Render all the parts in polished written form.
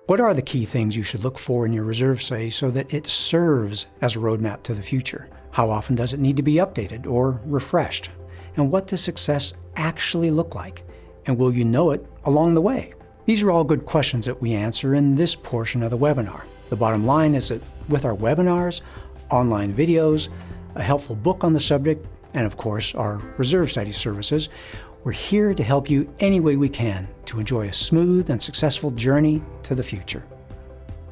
What are the key things you should look for in your reserve study so that it serves as a roadmap to the future? How often does it need to be updated or refreshed? And what does success actually look like? And will you know it along the way? These are all good questions that we answer in this portion of the webinar. The bottom line is that with our webinars, online videos, a helpful book on the subject, and of course our reserve study services, we're here to help you any way we can to enjoy a smooth and successful journey to the future.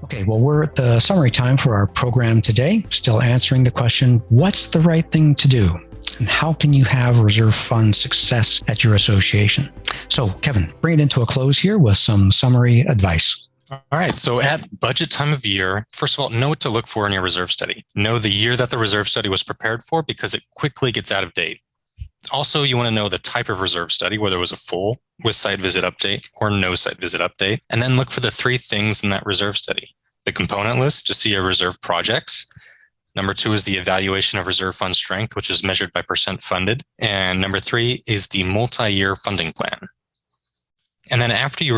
Okay, well, we're at the summary time for our program today, still answering the question, what's the right thing to do? And how can you have reserve fund success at your association? So, Kevin, bring it into a close here with some summary advice. All right. So at budget time of year, first of all, know what to look for in your reserve study. Know the year that the reserve study was prepared for because it quickly gets out of date. Also, you want to know the type of reserve study, whether it was a full with site visit update or no site visit update. And then look for the 3 things in that reserve study. The component list to see your reserve projects. Number 2 is the evaluation of reserve fund strength, which is measured by percent funded. And number 3 is the multi-year funding plan. And then after you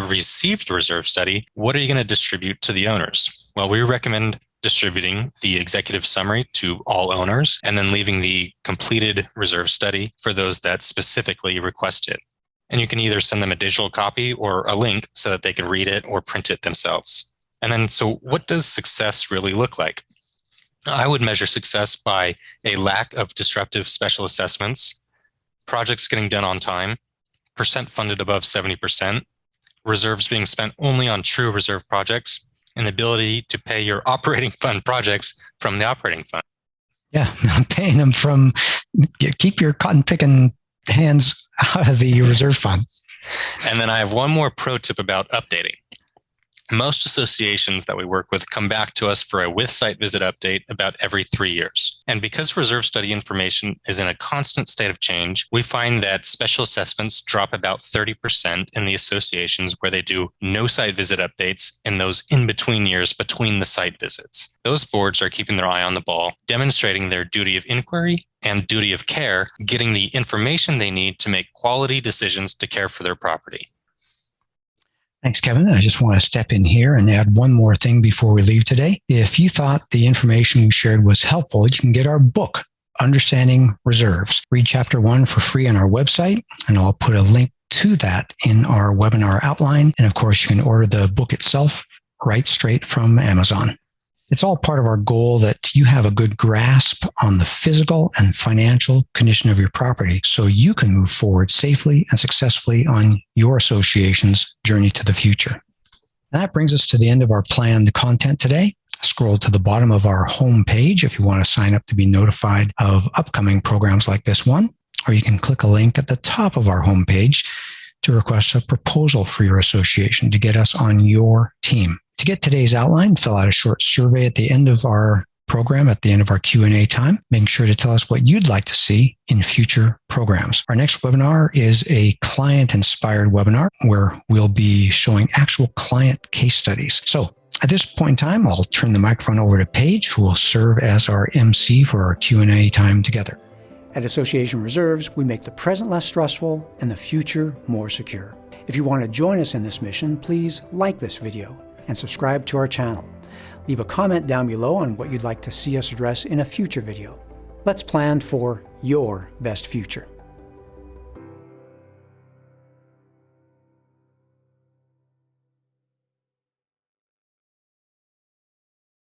received the reserve study, what are you going to distribute to the owners? Well, we recommend distributing the executive summary to all owners and then leaving the completed reserve study for those that specifically request it. And you can either send them a digital copy or a link so that they can read it or print it themselves. And then, so what does success really look like? I would measure success by a lack of disruptive special assessments, projects getting done on time, percent funded above 70%, reserves being spent only on true reserve projects, and the ability to pay your operating fund projects from the operating fund. Yeah, paying them from, keep your cotton picking hands out of the reserve fund. And then I have one more pro tip about updating. Most associations that we work with come back to us for a with site visit update about every 3 years. And because reserve study information is in a constant state of change, we find that special assessments drop about 30% in the associations where they do no site visit updates in those in-between years between the site visits. Those boards are keeping their eye on the ball, demonstrating their duty of inquiry and duty of care, getting the information they need to make quality decisions to care for their property. Thanks, Kevin. I just want to step in here and add one more thing before we leave today. If you thought the information we shared was helpful, you can get our book, Understanding Reserves. Read Chapter 1 for free on our website, and I'll put a link to that in our webinar outline. And of course, you can order the book itself right straight from Amazon. It's all part of our goal that you have a good grasp on the physical and financial condition of your property so you can move forward safely and successfully on your association's journey to the future. That brings us to the end of our planned content today. Scroll to the bottom of our home page if you want to sign up to be notified of upcoming programs like this one, or you can click a link at the top of our home page to request a proposal for your association to get us on your team. To get today's outline, fill out a short survey at the end of our program, at the end of our Q&A time. Make sure to tell us what you'd like to see in future programs. Our next webinar is a client-inspired webinar where we'll be showing actual client case studies. So at this point in time, I'll turn the microphone over to Paige, who will serve as our MC for our Q&A time together. At Association Reserves, we make the present less stressful and the future more secure. If you want to join us in this mission, please like this video and subscribe to our channel. Leave a comment down below on what you'd like to see us address in a future video. Let's plan for your best future.